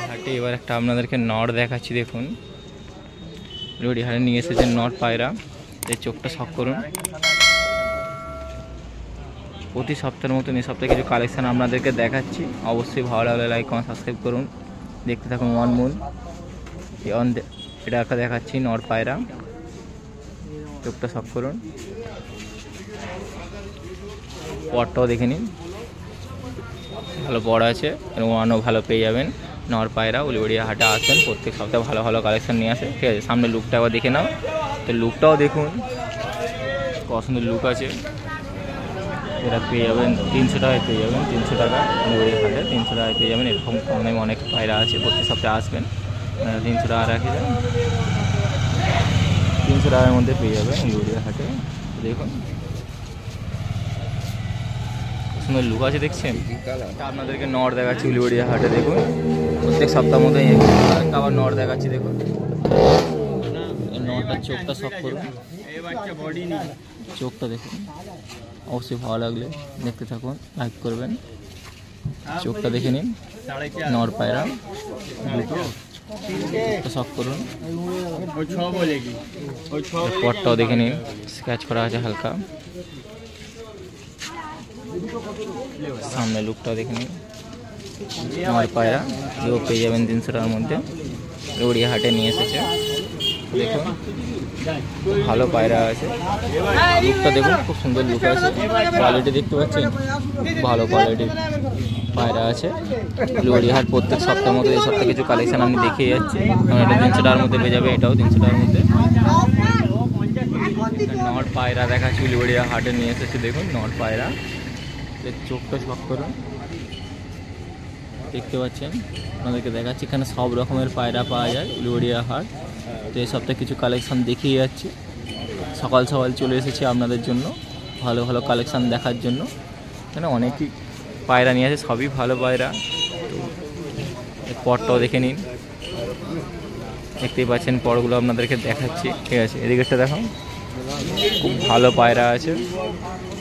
হাটে এবার একটা আপনাদেরকে নর দেখাচ্ছি। দেখুন হাটে নিয়ে এসেছে নর পায়রা। এই চোখটা শখ করুন। প্রতি সপ্তাহের মতন এই সপ্তাহে কিছু কালেকশান আপনাদেরকে দেখাচ্ছি। অবশ্যই ভালো লাগলে লাইক কমেন্ট সাবস্ক্রাইব করুন। দেখতে থাকুন ওয়ান মুন। এটা একটা দেখাচ্ছি নর পায়রা। চোখটা শখ করুন। পরটাও দেখে নিন, ভালো পর আছে এবং ওয়ানও ভালো পেয়ে যাবেন। নর পায়রা উলুবেড়িয়া হাটে আসেন, প্রত্যেক সপ্তাহে ভালো ভালো কালেকশন নিয়ে আসে। ঠিক আছে, সামনে লুকটা একবার দেখে নাও। তো লুকটাও দেখুন, কত সুন্দর লুক আছে। এটা পেয়ে যাবেন 300 টাকায় পেয়ে যাবেন। 300 টাকা উলুবেড়িয়া হাটে 300 টাকায় পেয়ে যাবেন। এরকম কম দামে অনেক পায়রা আছে, প্রত্যেক সপ্তাহে আসবেন। 300 টাকা রাখে যান, 300 টাকার মধ্যে পেয়ে যাবেন উলুবেড়িয়া হাটে। দেখুন সুন্দর লুক আছে, দেখছেন। আপনাদেরকে নর দেখাচ্ছি উলুবেড়িয়া হাটে। দেখুন প্রত্যেক সপ্তাহ মতো আবার নর দেখাচ্ছি। দেখুন নরটার চোখটা শখ করুন, চোখটা দেখুন। অবশ্যই ভালো লাগলে দেখতে থাকুন, লাইক করবেন। চোখটা দেখে নিন, নর পায়রা চোখটা শখ করুন। পরটাও দেখে নিন, স্ক্র্যাচ করা আছে হালকা। সামনে লুকটাও দেখে নিন, নর পায়রা। এও পেয়ে যাবেন 300 টাকার মধ্যে। উলুবেড়িয়া হাটে নিয়ে এসেছে। দেখুন ভালো পায়রা আছে, লুকটা দেখুন, খুব সুন্দর লুক আছে। কোয়ালিটি দেখতে পাচ্ছেন, ভালো কোয়ালিটির পায়রা আছে। উলুবেড়িয়া হাট প্রত্যেক সপ্তাহের মতো এই সপ্তাহে কিছু কালেকশন আমি দেখিয়ে যাচ্ছি। এটা 300 টাকার মধ্যে পেয়ে যাবে, এটাও 300 টাকার মধ্যে। নর পায়রা দেখাচ্ছি উলুবেড়িয়া হাটে নিয়ে এসেছে। দেখুন নর পায়রা, চোখটা শখ করুন। দেখতে পাচ্ছেন, আপনাদেরকে দেখাচ্ছি। এখানে সব রকমের পায়রা পাওয়া যায় উলুবেড়িয়া হাট। তো এই সপ্তাহে কিছু কালেকশান দেখিয়ে যাচ্ছি। সকাল সকাল চলে এসেছি আপনাদের জন্য ভালো ভালো কালেকশান দেখার জন্য। এখানে অনেকই পায়রা নিয়ে আছে, সবই ভালো পায়রা। তো পরটাও দেখে নিন, দেখতেই পাচ্ছেন পরগুলো আপনাদেরকে দেখাচ্ছি। ঠিক আছে, এদিকেরটা দেখো, খুব ভালো পায়রা আছে।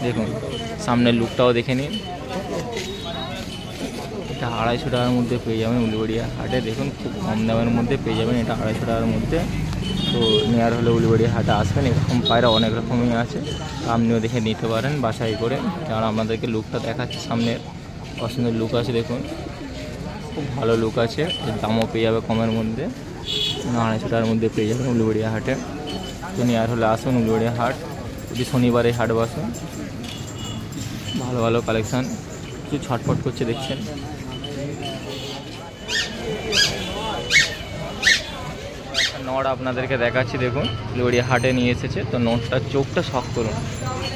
দেখুন সামনের লুকটাও দেখে নিন। এটা 250 টাকার মধ্যে পেয়ে যাবেন উলুবেড়িয়া হাটে। দেখুন খুব কম দামের মধ্যে পেয়ে যাবেন এটা 250 টাকার মধ্যে। তো নেওয়ার হলে উলুবেড়িয়া হাটে আসবেন। এরকম পায়রা অনেক রকমই আছে, আপনিও দেখে নিতে পারেন বাসায় করে। কারণ আপনাদেরকে লুকটা দেখাচ্ছি, সামনের পছন্দের লুক আছে। দেখুন খুব ভালো লুক আছে। এর দামও পেয়ে যাবে কমের মধ্যে, 250 টাকার মধ্যে পেয়ে যাবেন উলুবেড়িয়া হাটে। তো নেওয়ার হলে আসুন উলুবেড়িয়া হাট। যদি শনিবারে হাট বসুন, ভালো ভালো কালেকশান। কিছু ছটফট করছে দেখছেন। নট আপনাদেরকে দেখাচ্ছি। দেখুন উলুবেড়িয়া হাটে নিয়ে এসেছে। তো নটটার চোখটা শখ করুন।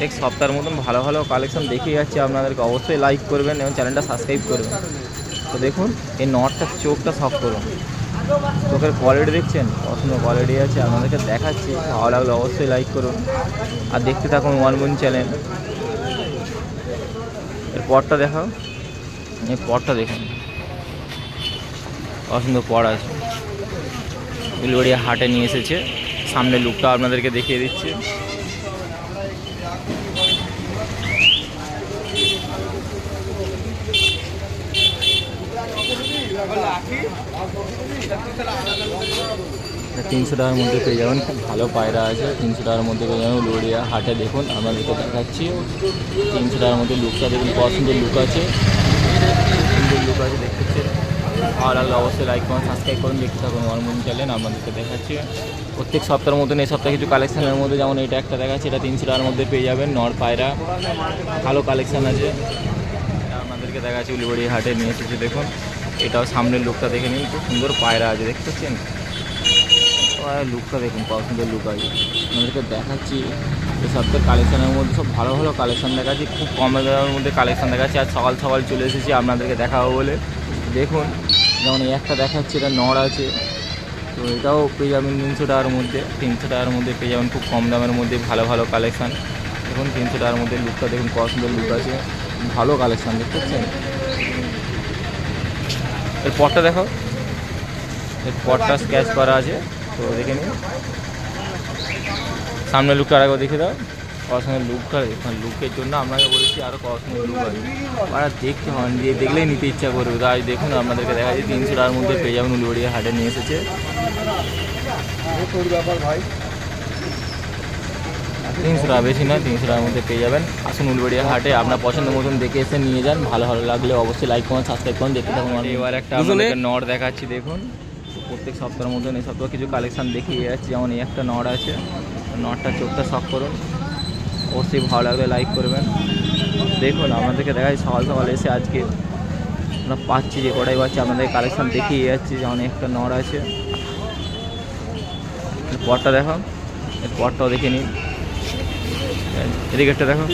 এক সপ্তাহের মতন ভালো ভালো কালেকশন দেখিয়ে যাচ্ছে আপনাদেরকে। অবশ্যই লাইক করবেন এবং চ্যানেলটা সাবস্ক্রাইব করবেন। তো দেখুন এই নটটার চোখটা শখ করুন। চোখের কোয়ালিটি দেখছেন, পছন্দ কোয়ালিটি আছে। আপনাদেরকে দেখাচ্ছি, ভালো লাগলে অবশ্যই লাইক করুন আর দেখতে থাকুন ওয়ান মুন চ্যানেল। এর পরটা দেখাও, এই পরটা দেখুন, পছন্দ পর আছে। উলুবেড়িয়া হাটে নিয়ে এসেছে। সামনে লুকটা আপনাদেরকে দেখিয়ে দিচ্ছি। তিনশো টাকার মধ্যে পেয়ে যাবেন, খুব ভালো পায়রা আছে। 300 টাকার মধ্যে পেয়ে যাবেন উলুবেড়িয়া হাটে। দেখুন আপনাদেরকে দেখাচ্ছি 300 টাকার মধ্যে লুকটা দেখুন, পছন্দের লুক আছে, সুন্দর লুক আছে। দেখতে ভালো লাগলে অবশ্যই লাইক করুন, সাবস্ক্রাইব করুন, দেখতে থাকুন ওয়ান মুন চ্যানেল। আপনাদেরকে দেখাচ্ছি প্রত্যেক সপ্তাহের মতন এই সপ্তাহে কিছু কালেকশানের মধ্যে, যেমন এটা একটা দেখাচ্ছি, এটা 300 টাকার মধ্যে পেয়ে যাবেন নর পায়রা। ভালো কালেকশান আছে। আপনাদেরকে দেখাচ্ছি উলুবেড়িয়া হাটে নিয়ে এসেছি। দেখুন এটাও সামনের লুকটা দেখে নিন, খুব সুন্দর পায়রা আছে, দেখতে পাচ্ছেন। লুকটা দেখুন, পছন্দের লুক আছে। আপনাদেরকে দেখাচ্ছি এই সপ্তাহের কালেকশানের মধ্যে সব ভালো ভালো কালেকশান দেখাচ্ছি, খুব কম দামের মধ্যে কালেকশান দেখাচ্ছি। আর সকাল সকাল চলে এসেছি আপনাদেরকে দেখাবো বলে। দেখুন যেমন এই একটা দেখাচ্ছি, এটা নর আছে। তো এটাও পেয়ে যাবেন 300 টাকার মধ্যে। 300 টাকার মধ্যে পেয়ে যাবেন খুব কম দামের মধ্যে ভালো ভালো কালেকশান। দেখুন 300 টাকার মধ্যে লুকটা দেখুন, পছন্দের লুক আছে, ভালো কালেকশান, দেখতে পাচ্ছেন। এর পরটা দেখো, এর পরটা স্ক্র্যাচ করা আছে। তো দেখে নিন সামনে লুকটা আরেকবার দেখে দাও। কসমের লুকটা দেখুন, লুকের জন্য আপনাকে বলেছি আরও কসমের লুক আছে, আর দেখতে হন দিয়ে দেখলেই নিতে ইচ্ছা করবে। তাই দেখুন আপনাদেরকে দেখা যায় 300 টাকার মধ্যে পেয়ে যাবেন, উলুবেড়িয়া হাটে নিয়ে এসেছে। ব্যাপার ভাই 300 টাকা, বেশি নয়, 300 টাকার মধ্যে পেয়ে যাবেন। আসুন উলুবেড়িয়া হাটে, আপনার পছন্দ মতন দেখে এসে নিয়ে যান। ভালো লাগলে অবশ্যই লাইক করুন, সাবস্ক্রাইব করুন, দেখতে থাকুন। এবার একটা আপনাদেরকে নড় দেখাচ্ছি দেখুন। প্রত্যেক সপ্তাহের মতন এই সপ্তাহে কিছু কালেকশান দেখিয়ে যাচ্ছি। যেমন এই একটা নড় আছে, নড়টা চোখটা শখ করুন, অবশ্যই ভালো লাগলে লাইক করবেন। দেখুন আপনাদেরকে দেখাই সকাল সকাল এসে আজকে আমরা পাচ্ছি যে কটাই পাচ্ছি আপনাদের কালেকশান দেখিয়ে যাচ্ছি। যেমন একটা নড় আছে, পরটা দেখো, এর পরটাও দেখে নিন, এদিকে একটা দেখো,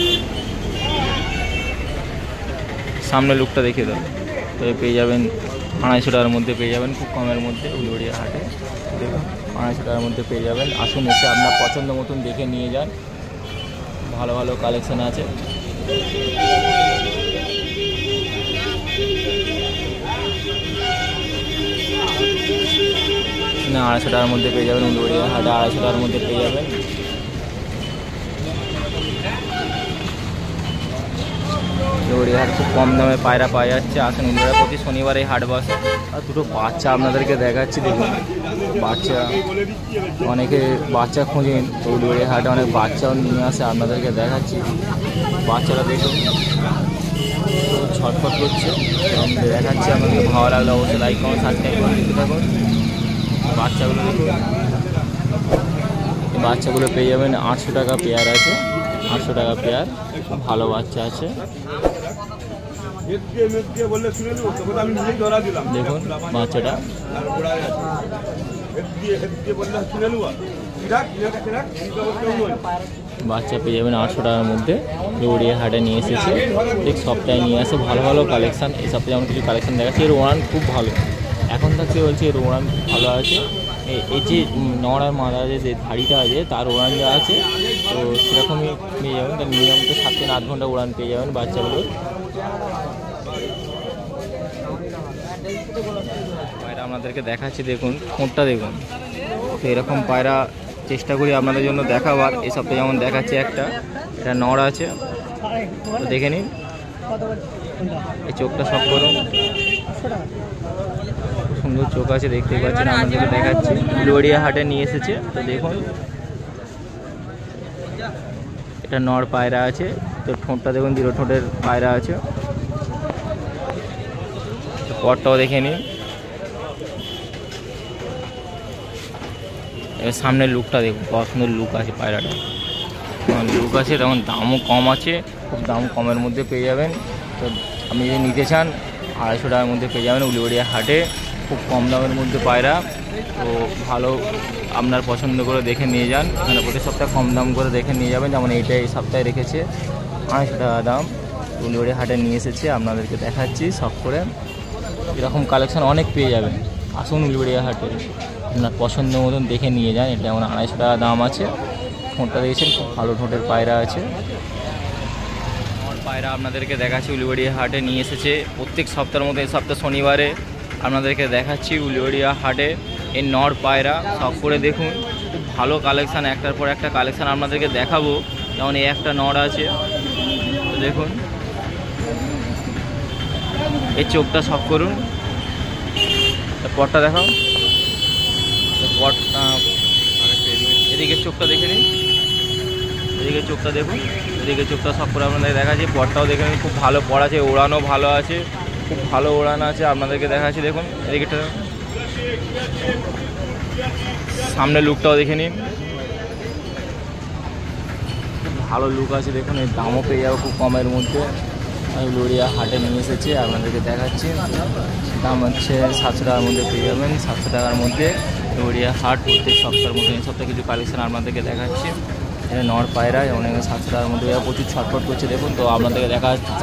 সামনে লুকটা দেখিয়ে দাও। তো পেয়ে যাবেন 250 টাকার মধ্যে পেয়ে যাবেন, খুব কমের মধ্যে উলুবেড়িয়া হাটে। দেখুন 250 টাকার মধ্যে পেয়ে যাবেন। আসুন এসে আপনার পছন্দ মতন দেখে নিয়ে যান, ভালো ভালো কালেকশান আছে। না 250 টাকার মধ্যে পেয়ে যাবেন, উলুবেড়িয়া হাটে 250 টাকার মধ্যে পেয়ে যাবেন। উলুবেড়িয়া হাট খুব কম দামে পায়রা পাওয়া যাচ্ছে। আসুন উলুবেড়িয়া প্রতি শনিবার এই হাট বসে। আর দুটো বাচ্চা আপনাদেরকে দেখাচ্ছি দেখুন, বাচ্চা অনেকে বাচ্চা খুঁজেন, তো উলুবেড়িয়া হাটে অনেক বাচ্চাও নিয়ে আসে, আপনাদেরকে দেখাচ্ছি। বাচ্চারা দেখুন ছটফট করছে, দেখাচ্ছি আমাকে। ভালো লাগলে অবশ্যই লাইক কমেন্ট সাবস্ক্রাইব করে দিতে থাকুন। বাচ্চাগুলো দেখুন, বাচ্চাগুলো পেয়ে যাবেন 800 টাকা পেয়ার আছে, 800 টাকা পেয়ার, ভালো বাচ্চা আছে। দেখুন বাচ্চাটা, বাচ্চা পেয়ে যাবেন 800 টাকার মধ্যে। উলুবেড়িয়া হাটে নিয়ে এসেছে, ঠিক সপ্তাহে নিয়ে আসে ভালো ভালো কালেকশান। এই সপ্তাহে যেমন কিছু কালেকশান দেখাচ্ছি। এর ওড়ান খুব ভালো, এখন থাকতে বলছি এর ওড়ান ভালো আছে। এই যে নড়ার মাথা যে ধাড়িটা আছে তার ওড়ান যা আছে, তো সেরকমই পেয়ে যাবেন। তার মিনিমাম তো 7 থেকে 8 ঘন্টা ওড়ান পেয়ে যাবেন বাচ্চাগুলো। পায়রা আপনাদেরকে দেখাচ্ছি দেখুন, ঠোঁটটা দেখুন। তো এরকম পায়রা চেষ্টা করি আপনাদের জন্য দেখাবার। এই সপ্তাহে যেমন দেখাচ্ছি একটা, এটা নড় আছে, তো দেখে নিন। এই চোখটা সব করুন, সুন্দর চোখ আছে, দেখতেই পাচ্ছেন। আপনাদেরকে দেখাচ্ছি, উলুবেড়িয়া হাটে নিয়ে এসেছে। তো দেখুন এটা নড় পায়রা আছে, তো ঠোঁটটা দেখুন, 0 ঠোঁটের পায়রা আছে। পরটাও দেখে নিন। এবার সামনের লুকটা দেখুন, কত সুন্দর লুক আছে পায়রাটা, লুক আছে। তখন দামও কম আছে, খুব দাম কমের মধ্যে পেয়ে যাবেন। তো আপনি যদি নিতে চান 250 টাকার মধ্যে পেয়ে যাবেন উলুবেড়িয়া হাটে, খুব কম দামের মধ্যে পায়রা। তো ভালো আপনার পছন্দ করে দেখে নিয়ে যান, মানে প্রতি সপ্তাহে কম দাম করে দেখে নিয়ে যাবেন। যেমন এইটা এই সপ্তাহে রেখেছে 250 টাকা দাম, উলুবেড়িয়া হাটে নিয়ে এসেছে। আপনাদেরকে দেখাচ্ছি সব করে, এরকম কালেকশান অনেক পেয়ে যাবেন। আসুন উলুবেড়িয়া হাটে, আপনার পছন্দ মতন দেখে নিয়ে যান। এটা যেমন 250 টাকা দাম আছে। ঠোঁটটা দেখেছেন, খুব ভালো ঠোঁটের পায়রা আছে। পায়রা আপনাদেরকে দেখাচ্ছি উলুবেড়িয়া হাটে নিয়ে এসেছে প্রত্যেক সপ্তাহের মধ্যে। এই সপ্তাহ শনিবারে আপনাদেরকে দেখাচ্ছি উলুবেড়িয়া হাটে এই নড় পায়রা। সব করে দেখুন, খুব ভালো কালেকশান, একটার পর একটা কালেকশান আপনাদেরকে দেখাবো। যেমন এই একটা নড় আছে, তো দেখুন এই চোখটা সব করুন, পরটা দেখাও, পরটা এদিকে চোখটা দেখে নিন, এদিকে চোখটা দেখুন, এদিকে চোখটা সব করে আপনাদের দেখাচ্ছি। পরটাও দেখে নিন, খুব ভালো পর আছে, ওড়ানো ভালো আছে, খুব ভালো ওড়ানো আছে। আপনাদেরকে দেখাচ্ছি দেখুন, এদিকেটা সামনে লুকটাও দেখে নিন, খুব ভালো লুক আছে দেখুন। এর দামও পেয়ে যাবো খুব কমের মধ্যে। উলুবেড়িয়া হাটে নিয়ে এসেছি, আপনাদেরকে দেখাচ্ছি। দাম হচ্ছে 700 টাকার মধ্যে পেয়ে যাবেন, 700 টাকার মধ্যে উলুবেড়িয়া হাট প্রত্যেক সপ্তাহের মধ্যে। এই সপ্তাহে কিছু কালেকশন আপনাদেরকে দেখাচ্ছি। এটা নড় পায়রা, অনেক 700 টাকার মধ্যে প্রচুর ছটফট করছে দেখুন। তো আপনাদেরকে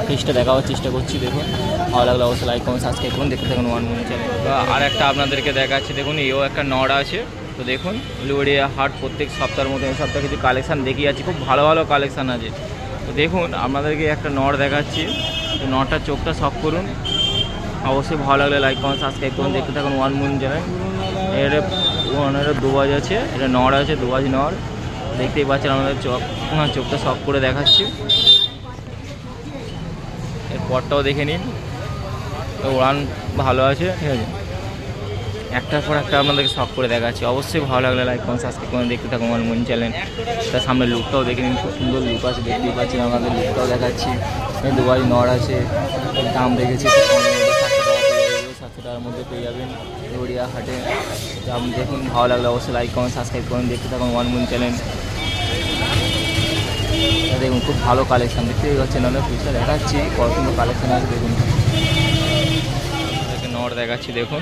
ফিসটা দেখাবার চেষ্টা করছি দেখুন। ভালো লাগলে অবশ্যই লাইক কমেন্ট সাবস্ক্রাইব করুন, দেখতে থাকুন ওয়ান মিনিট চ্যানেল। আর একটা আপনাদেরকে দেখাচ্ছি দেখুন, এও একটা নড় আছে। তো দেখুন উলুবেড়িয়া হাট প্রত্যেক সপ্তাহের মধ্যে এই সপ্তাহে কিছু কালেকশান দেখিয়ে যাচ্ছি, খুব ভালো ভালো কালেকশান আছে। তো দেখুন আপনাদেরকে একটা নড় দেখাচ্ছি, তো নড়টার চোখটা সব করুন, অবশ্যই ভালো লাগলে লাইক কমেন্ট সাবস্ক্রাইব করুন, দেখতে থাকুন ওয়ান মিনিট চ্যানেল। এটা দোবাজ আছে, এটা নড় আছে, দোবাজ নড়। দেখতেই পাচ্ছেন আমাদের চোখটা শক করে দেখাচ্ছি। এর পরটাও দেখে নিন, উড়ান ভালো আছে, ঠিক আছে। একটার পর একটা আপনাদেরকে শক করে দেখাচ্ছি। অবশ্যই ভালো লাগলে লাইক করুন, সাবস্ক্রাইব করুন, দেখতে থাকুন আমার মন চ্যানেল। তার সামনে লুকটাও দেখে নিন, খুব সুন্দর লুক আছে, দেখতেই পাচ্ছেন। আমাদের লুকটাও দেখাচ্ছি। দুবারি নড় আছে, দাম রেখেছি 700 টাকার মধ্যে পেয়ে যাবেন গড়িয়া হাটে। আপনি দেখুন, ভালো লাগলে অবশ্যই লাইক করুন, সাবস্ক্রাইব করুন, দেখতে থাকুন আমার মন চ্যানেল। দেখুন খুব ভালো কালেকশান, দেখতেই পাচ্ছেন। অনেক পয়সা দেখাচ্ছি, কত সুন্দর কালেকশান আছে দেখুন। নড় দেখাচ্ছি দেখুন,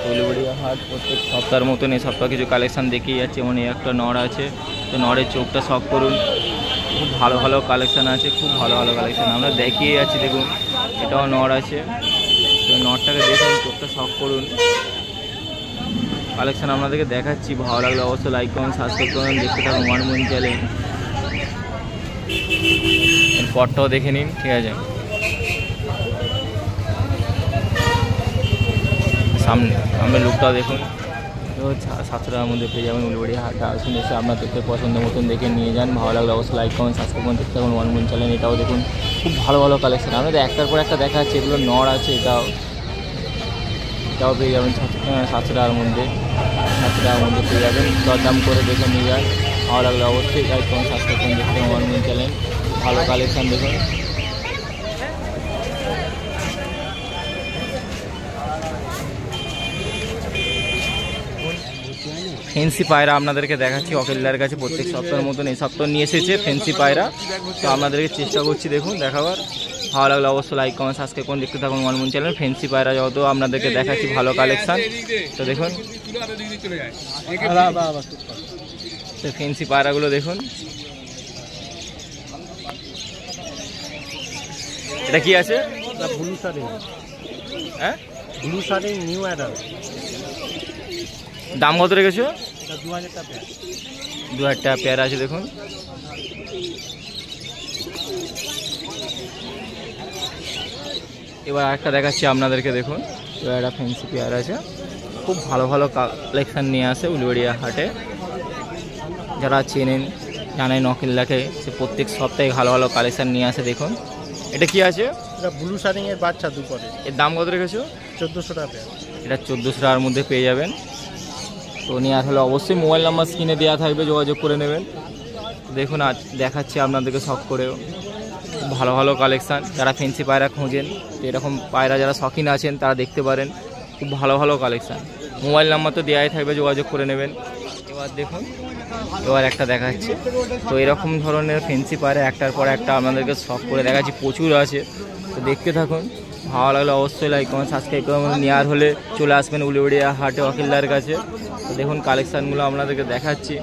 উলুবেড়িয়া হাট প্রত্যেক সপ্তাহের মতন এই সপ্তাহে কিছু কালেকশান দেখিয়ে যাচ্ছে। যেমন এই একটা নড় আছে, তো নড়ের চোখটা শক করুন, খুব ভালো ভালো কালেকশান আছে, খুব ভালো ভালো কালেকশান আমরা দেখিয়ে যাচ্ছি দেখুন। এটাও নড় আছে, তো নড়টাকে দেখুন, চোখটা শক করুন। কালেকশান আপনাদেরকে দেখাচ্ছি, ভালো লাগলে অবশ্যই লাইক করুন, সাবস্ক্রাইব করুন, দেখতে থাকুন ওয়ান মন চ্যানেল। এর পরটাও দেখে নিন, ঠিক আছে। সামনে লুকটাও দেখুন, 700 টাকার মধ্যে পেয়ে যাবেন উলুবেড়িয়া হাটে। আসুন, এসে আপনার দেখতে পছন্দ মতন দেখে নিয়ে যান। ভালো লাগলে অবশ্যই লাইক করুন, সাবস্ক্রাইব করুন, দেখতে থাকুন ওয়ান মন চ্যানেল। এটাও দেখুন, খুব ভালো ভালো কালেকশান আমাদের একটার পর একটা দেখা যাচ্ছে। এগুলো নড় আছে, এটাও পেয়ে যাবেন 700 টাকার মধ্যে। 700 টাকার মধ্যে পেয়ে যাবেন, দরদাম করে দেখে নিয়ে যান। ভালো লাগলে অবশ্যই লাইক করুন, সাবস্ক্রাইব করুন, দেখতে থাকুন ওয়ান মন চ্যানেল। ভালো কালেকশান দেখুন। ফেন্সি পায়রা আপনাদেরকে দেখাচ্ছি অখিলদার কাছে প্রত্যেক সপ্তাহের মতন এই সপ্তাহ নিয়ে এসেছে ফেন্সি পায়রা। তো আপনাদেরকে চেষ্টা করছি দেখুন দেখাবার। ভালো লাগলে অবশ্যই লাইক কমেন্ট সাবস্ক্রাইব করুন, দেখতে থাকুন ওয়ান মন চ্যানেল। ফেন্সি পায়রা যত আপনাদেরকে দেখাচ্ছি ভালো কালেকশান। তো দেখুন, তো ফেন্সি পায়রাগুলো দেখুন। এটা কি আছে? ব্লু শাড়ি, হ্যাঁ ব্লু শাড়ি নিউ অ্যাডাল। দাম কত রেখেছো? 2000 টাকা। 2000 টাকা পেয়ার আছে দেখুন। এবার আরেকটা দেখাচ্ছি আপনাদেরকে দেখুন। এবার একটা ফ্যান্সি পেয়ার আছে, খুব ভালো ভালো কালেকশান নিয়ে আসে উলুবেড়িয়া হাটে। যারা চেনেন জানেন অখিলদাকে, সে প্রত্যেক সপ্তাহে ভালো ভালো কালেকশান নিয়ে আসে দেখুন। এটা কি আছে? এটা ব্লু শাড়ি এর বাচ্চা দু করে। এর দাম কত রেখেছো? 1400 টাকা। এটা 1400 টাকার মধ্যে পেয়ে যাবেন। তো নেওয়ার হলে অবশ্যই মোবাইল নাম্বার স্ক্রিনে দেওয়া থাকবে, যোগাযোগ করে নেবেন। দেখুন আজ দেখাচ্ছি আপনাদেরকে শখ করেও ভালো ভালো কালেকশান। যারা ফেন্সি পায়রা খোঁজেন, এরকম পায়রা যারা শখিন আছেন তারা দেখতে পারেন, খুব ভালো ভালো কালেকশান। মোবাইল নাম্বার তো দেওয়াই থাকবে, যোগাযোগ করে নেবেন। এবার দেখুন, এবার একটা দেখাচ্ছি। তো এরকম ধরনের ফেন্সি পায়রা একটার পর একটা আপনাদেরকে শখ করে দেখাচ্ছি, প্রচুর আছে। তো দেখতে থাকুন, ভালো লাগলে অবশ্যই লাইক কমেন্ট সাবস্ক্রাইব করুন। নেওয়ার হলে চলে আসবেন উলুবেড়িয়া হাটে অখিলদার কাছে। তো দেখুন কালেকশানগুলো আপনাদেরকে দেখাচ্ছি।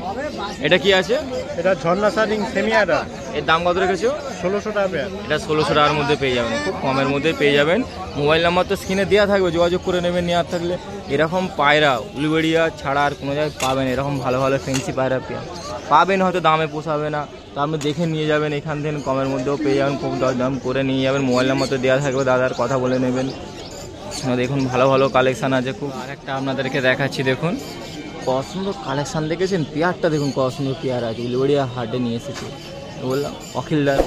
এটা কি আছে? এটা ঝর্ণা শাড়ি সেমি অ্যাডাল। এর দাম কত রেখেছো? 1600 টাকা। এটা 1600 টাকার মধ্যে পেয়ে যাবেন, খুব কমের মধ্যে পেয়ে যাবেন। মোবাইল নাম্বার তো স্ক্রিনে দেওয়া থাকবে, যোগাযোগ করে নেবেন। নেওয়ার থাকলে এরকম পায়রা উলুবেড়িয়া ছাড়া আর কোনো জায়গায় পাবেন। এরকম ভালো ভালো ফেন্সি পায়রা পাবেন, হয়তো দামে পোষাবে না, তো আপনি দেখে নিয়ে যাবেন। এখান থেকে কমের মধ্যেও পেয়ে যাবেন, খুব দাম করে নিয়ে যাবেন। মোবাইল নাম্বার তো দেওয়া থাকবে, দাদার কথা বলে নেবেন। দেখুন ভালো ভালো কালেকশান আছে খুব। আরেকটা আপনাদেরকে দেখাচ্ছি দেখুন, কত সুন্দর কালেকশান দেখেছেন। পেয়ারটা দেখুন, কত সুন্দর পেয়ার আছে, উলুবেড়িয়া হাটে নিয়ে এসেছে। বললাম অখিলদার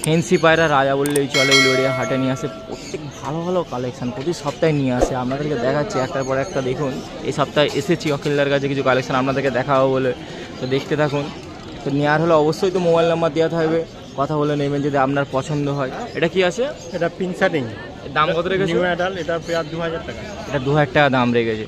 ফেন্সি পায়রা রাজা বললেই চলে, উলুবেড়িয়া হাটে নিয়ে আসে প্রত্যেক ভালো ভালো কালেকশান, প্রতি সপ্তাহে নিয়ে আসে। আপনাদেরকে দেখাচ্ছি একটার পর একটা। দেখুন এই সপ্তাহে এসেছি অখিলদার কাছে কিছু কালেকশান আপনাদেরকে দেখাবো বলে, তো দেখতে থাকুন। তো নেওয়ার হলে অবশ্যই তো মোবাইল নাম্বার দেওয়া থাকবে, কথা বলে নেবেন যদি আপনার পছন্দ হয়। এটা কি আছে? এটা পিঙ্ক শাড়ি। দাম কত রেখেছে? New adult. এটা পেয়ার 2000 টাকা। এটা 2000 টাকা দাম রেখেছে।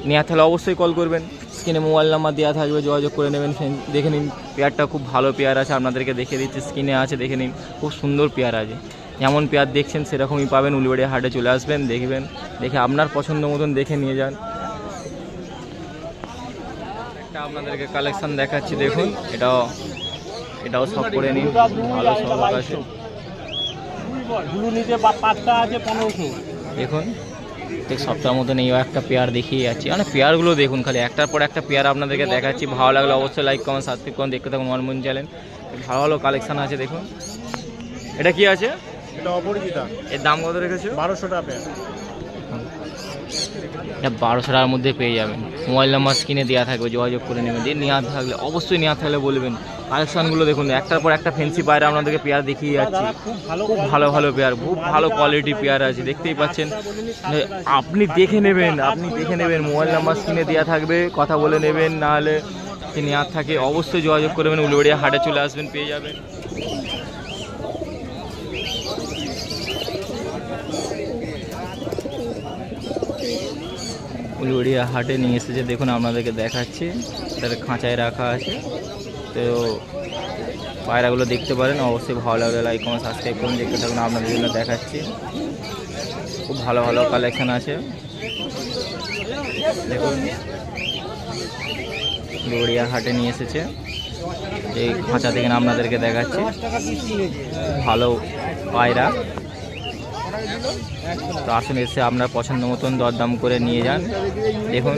নেওয়ার তাহলে অবশ্যই কল করবেন, স্ক্রিনে মোবাইল নাম্বার দেওয়া থাকবে, যোগাযোগ করে নেবেন। দেখে নিন পেয়ারটা খুব ভালো পেয়ার আছে, আপনাদেরকে দেখে দিচ্ছি, স্ক্রিনে আছে দেখে নিন। খুব সুন্দর পেয়ার আছে, যেমন পেয়ার দেখছেন সেরকমই পাবেন। উলুবেড়িয়া হাটে চলে আসবেন, দেখবেন, দেখে আপনার পছন্দ মতন দেখে নিয়ে যান। একটা আপনাদেরকে কালেকশান দেখাচ্ছি দেখুন, এটাও সব করে নিন, ভালো সব আছে। দেখুন প্রত্যেক সপ্তাহের মতন এই একটা পেয়ার দেখিয়ে যাচ্ছি, মানে পেয়ারগুলো দেখুন, খালি একটার পর একটা পেয়ার আপনাদেরকে দেখাচ্ছি। ভালো লাগলে অবশ্যই লাইক কমেন্ট সাবস্ক্রাইব করুন, দেখতে থাকুন ওয়ান মন চ্যানেল। ভালো ভালো কালেকশান আছে দেখুন। এটা কি আছে? এটা অপরিচিতা। এর দাম কত রেখেছো? 1200 টাকা। এটা 1200 টাকার মধ্যে পেয়ে যাবেন। মোবাইল নাম্বার স্ক্রিনে দেওয়া থাকবে, যোগাযোগ করে নেবেন। দিয়ে নেওয়ার থাকলে অবশ্যই নেওয়ার থাকলে বলবেন। কালেকশানগুলো দেখুন, একটার পর একটা ফ্যান্সি পায়রা আপনাদেরকে পেয়ার দেখিয়ে যাচ্ছি। খুব ভালো ভালো পেয়ার, খুব ভালো কোয়ালিটির পেয়ার আছে, দেখতেই পাচ্ছেন। আপনি দেখে নেবেন, মোবাইল নাম্বার স্ক্রিনে দেওয়া থাকবে, কথা বলে নেবেন। নাহলে যদি নেওয়ার থাকে অবশ্যই যোগাযোগ করবেন, উলুবেড়িয়া হাটে চলে আসবেন, পেয়ে যাবেন। উলুবেড়িয়া হাটে নিয়ে এসেছে, দেখুন আপনাদেরকে দেখাচ্ছি। তাদের খাঁচায় রাখা আছে, তো পায়রাগুলো দেখতে পারেন। অবশ্যই ভালো লাগলে লাইক কমেন্ট সাবস্ক্রাইব করুন, দেখতে থাকুন, আপনাদের জন্য দেখাচ্ছি। খুব ভালো ভালো কালেকশান আছে, দেখুন। উলুবেড়িয়া হাটে নিয়ে এসেছে, এই খাঁচা থেকে আপনাদেরকে দেখাচ্ছি। ভালো পায়রা, তো আসুন এসে আপনার পছন্দ মতন দরদাম করে নিয়ে যান। দেখুন